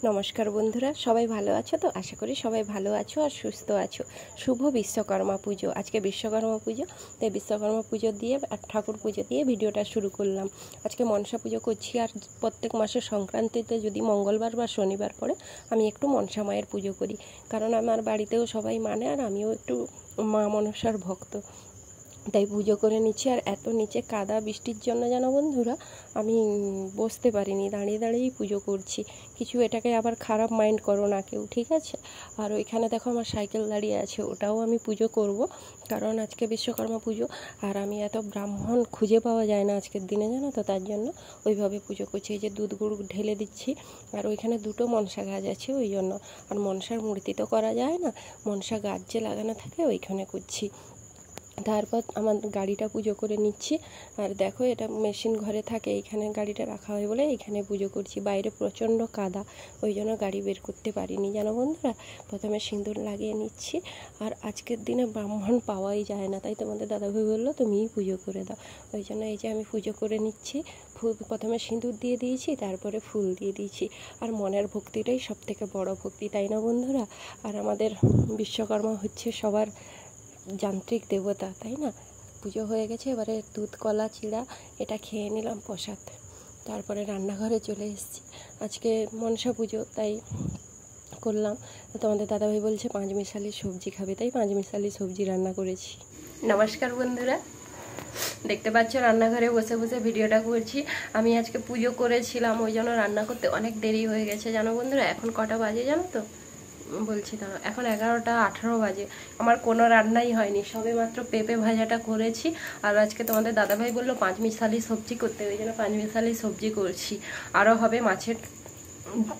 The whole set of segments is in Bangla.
নমস্কার বন্ধুরা, সবাই ভালো আছো তো? আশা করি সবাই ভালো আছো আর সুস্থ আছো। শুভ বিশ্বকর্মা পুজো। আজকে বিশ্বকর্মা পুজো, তাই বিশ্বকর্মা পুজো দিয়ে আর ঠাকুর পুজো দিয়ে ভিডিওটা শুরু করলাম। আজকে মনসা পুজো করছি, আর প্রত্যেক মাসের সংক্রান্তিতে যদি মঙ্গলবার বা শনিবার পড়ে আমি একটু মনসা মায়ের পুজো করি, কারণ আমার বাড়িতেও সবাই মানে আর আমিও একটু মা মনসার ভক্ত, তাই পুজো করে নিচ্ছি। আর এত নিচে কাদা বৃষ্টির জন্য যেন বন্ধুরা আমি বসতে পারিনি, দাঁড়িয়ে দাঁড়িয়েই পুজো করছি। কিছু এটাকে আবার খারাপ মাইন্ড করো না কেউ, ঠিক আছে? আর ওইখানে দেখো আমার সাইকেল দাঁড়িয়ে আছে, ওটাও আমি পুজো করব, কারণ আজকে বিশ্বকর্মা পুজো। আর আমি এত ব্রাহ্মণ খুঁজে পাওয়া যায় না আজকের দিনে, জানো তো, তার জন্য ওইভাবে পুজো করছি। এই যে দুধ গুড় ঢেলে দিচ্ছি, আর ওইখানে দুটো মনসা গাছ আছে ওই জন্য। আর মনসার মূর্তি তো করা যায় না, মনসা গাছ যে লাগানো থাকে ওইখানে করছি। তারপর আমার গাড়িটা পুজো করে নিচ্ছি। আর দেখো, এটা মেশিন ঘরে থাকে, এইখানে গাড়িটা রাখা হয় বলে এইখানে পুজো করছি। বাইরে প্রচণ্ড কাদা, ওই জন্য গাড়ি বের করতে পারিনি, জানো বন্ধুরা। প্রথমে সিঁদুর লাগিয়ে নিচ্ছি। আর আজকের দিনে ব্রাহ্মণ পাওয়াই যায় না, তাই তোমাদের দাদাভাই বললো তুমিই পুজো করে দাও, ওই জন্য এই যে আমি পুজো করে নিচ্ছি। প্রথমে সিঁদুর দিয়ে দিয়েছি, তারপরে ফুল দিয়ে দিয়েছি। আর মনের ভক্তিটাই সব থেকে বড় ভক্তি, তাই না বন্ধুরা? আর আমাদের বিশ্বকর্মা হচ্ছে সবার যান্ত্রিক দেবতা, তাই না? পুজো হয়ে গেছে, এবারে দুধ কলা চিড়া এটা খেয়ে নিলাম প্রসাদ। তারপরে রান্নাঘরে চলে এসেছি। আজকে মনসা পুজো, তাই করলাম। তোমাদের দাদাভাই বলছে পাঁচমিশালি সবজি খাবে, তাই পাঁচমিশালি সবজি রান্না করেছি। নমস্কার বন্ধুরা, দেখতে পাচ্ছ রান্নাঘরে বসে বসে ভিডিওটা করছি। আমি আজকে পুজো করেছিলাম, ওই জন্য রান্না করতে অনেক দেরি হয়ে গেছে, জানো বন্ধুরা। এখন কটা বাজে জানো তো? বলছি না, এখন 11টা 18 বাজে। আমার কোনো রান্নাই হয়নি, সবে মাত্র পেঁপে ভাজাটা করেছি। আর আজকে তোমাদের দাদাভাই বললো পাঁচমিশালি সবজি করতে, ওই জন্য পাঁচমিশালি সবজি করছি। আরও হবে মাছের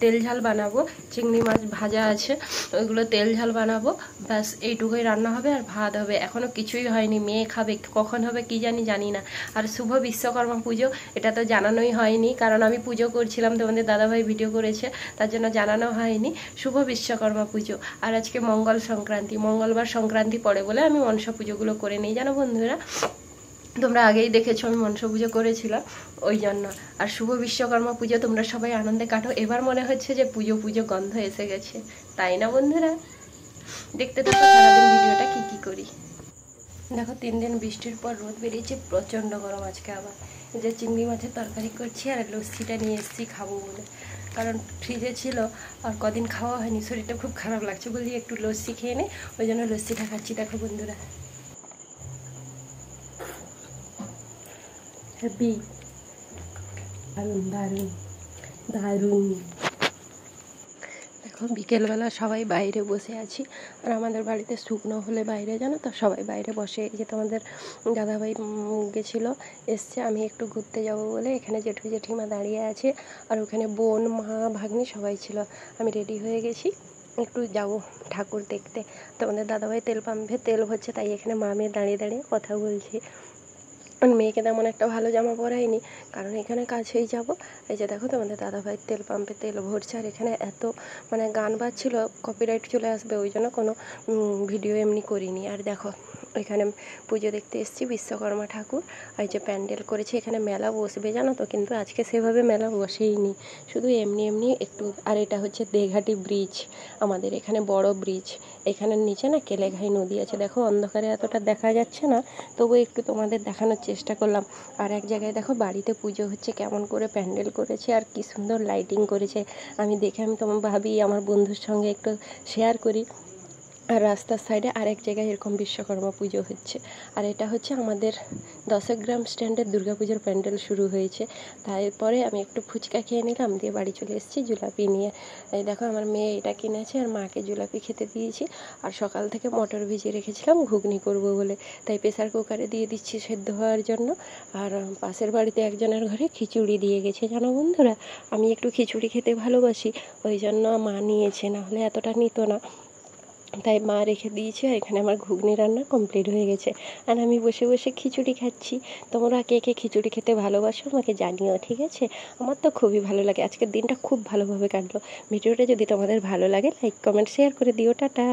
তেল ঝাল বানাবো, চিংড়ি মাছ ভাজা আছে, ওইগুলো তেল ঝাল বানাবো, ব্যাস এইটুকুই রান্না হবে। আর ভাত হবে, এখনও কিছুই হয়নি। মেয়ে খাবে, কখন হবে কি জানি না। আর শুভ বিশ্বকর্মা পুজো এটা তো জানানোই হয়নি, কারণ আমি পুজো করছিলাম, তোমাদের দাদাভাই ভিডিও করেছে, তার জন্য জানানো হয়নি। শুভ বিশ্বকর্মা পুজো। আর আজকে মঙ্গল সংক্রান্তি, মঙ্গলবার সংক্রান্তি পড়ে বলে আমি মনসা পুজোগুলো করে নিই, জানো বন্ধুরা। তোমরা আগেই দেখেছো আমি মনসা পুজো করেছিলাম, ওই জন্য। আর শুভ বিশ্বকর্মা পুজো তোমরা সবাই আনন্দে কাটো। এবার মনে হচ্ছে যে পুজো পুজো গন্ধ এসে গেছে, তাই না বন্ধুরা? দেখতে থাকো সারাদিন ভিডিওটা কি করি। দেখো, 3 দিন বৃষ্টির পর রোদ বেরিয়েছে, প্রচণ্ড গরম। আজকে আবার এই যে চিংড়ি মাছের তরকারি করছি, আর লস্যিটা নিয়ে এসেছি খাবো বলে, কারণ ফ্রিজে ছিল আর কদিন খাওয়া হয়নি, শরীরটা খুব খারাপ লাগছে, বলি একটু লস্যি খেয়ে নে, ওই জন্য লস্যিটা খাচ্ছি। দেখো বন্ধুরা, হ্যাপি, দারুণ দারুণ দারুণ। দেখো, বিকেলবেলা সবাই বাইরে বসে আছি। আর আমাদের বাড়িতে শুকনো হলে বাইরে, জানো তো, সবাই বাইরে বসে। এই যে তোমাদের দাদাভাই গেছিলো, এসছে, আমি একটু ঘুরতে যাব বলে এখানে জেঠু জেঠিমা দাঁড়িয়ে আছে। আর ওখানে বোন মা ভাগ্নি সবাই ছিল। আমি রেডি হয়ে গেছি, একটু যাব ঠাকুর দেখতে। তোমাদের দাদাভাই তেল পাম্পে তেল ভরছে, তাই এখানে মা মেয়ে দাঁড়িয়ে দাঁড়িয়ে কথা বলছি। মেয়েকে তেমন একটা ভালো জামা পরাইনি, কারণ এখানে কাছেই যাব। এই যে দেখো, তোমাদের দাদাভাই তেল পাম্পে তেল ভরছে। আর এখানে এত গান বাজছিল, কপিরাইট চলে আসবে, ওই জন্য কোনো ভিডিও এমনি করিনি। আর দেখো, এখানে পুজো দেখতে এসেছি, বিশ্বকর্মা ঠাকুর। আর যে প্যান্ডেল করেছে, এখানে মেলা বসবে, জানো তো, কিন্তু আজকে সেভাবে মেলা বসেইনি, শুধু এমনি এমনি একটু। আর এটা হচ্ছে দেঘাটি ব্রিজ, আমাদের এখানে বড় ব্রিজ। এখানের নিচে না কেলেঘাই নদী আছে। দেখো, অন্ধকারে এতটা দেখা যাচ্ছে না, তবু একটু তোমাদের দেখানোর চেষ্টা করলাম। আর এক জায়গায় দেখো বাড়িতে পুজো হচ্ছে, কেমন করে প্যান্ডেল করেছে আর কি সুন্দর লাইটিং করেছে। আমি তোমার ভাবি আমার বন্ধুর সঙ্গে একটু শেয়ার করি। আর রাস্তার সাইডে আরেক জায়গায় এরকম বিশ্বকর্মা পুজো হচ্ছে। আর এটা হচ্ছে আমাদের 10 গ্রাম স্ট্যান্ডের দুর্গাপুজোর প্যান্ডেল শুরু হয়েছে। তারপরে আমি একটু ফুচকা খেয়ে নিলাম, দিয়ে বাড়ি চলে এসেছি জিলাপি নিয়ে। এই দেখো, আমার মেয়ে এটা কিনেছে, আর মাকে জিলাপি খেতে দিয়েছি। আর সকাল থেকে মটর ভিজিয়ে রেখেছিলাম ঘুগনি করব বলে, তাই প্রেসার কুকারে দিয়ে দিচ্ছি সেদ্ধ হওয়ার জন্য। আর পাশের বাড়িতে একজনের ঘরে খিচুড়ি দিয়ে গেছে, জানো বন্ধুরা। আমি একটু খিচুড়ি খেতে ভালোবাসি, ওই জন্য মা নিয়েছে, না হলে এতটা নিত না, তাই মা রেখে দিয়েছে। আর এখানে আমার ঘুগনি রান্না কমপ্লিট হয়ে গেছে, আর আমি বসে বসে খিচুড়ি খাচ্ছি। তোমরা কে কে খিচুড়ি খেতে ভালোবাসো আমাকে জানিও, ঠিক আছে? আমার তো খুবই ভালো লাগে, আজকের দিনটা খুব ভালোভাবে কাটলো। ভিডিওটা যদি তোমাদের ভালো লাগে লাইক কমেন্ট শেয়ার করে দিও। টাটা।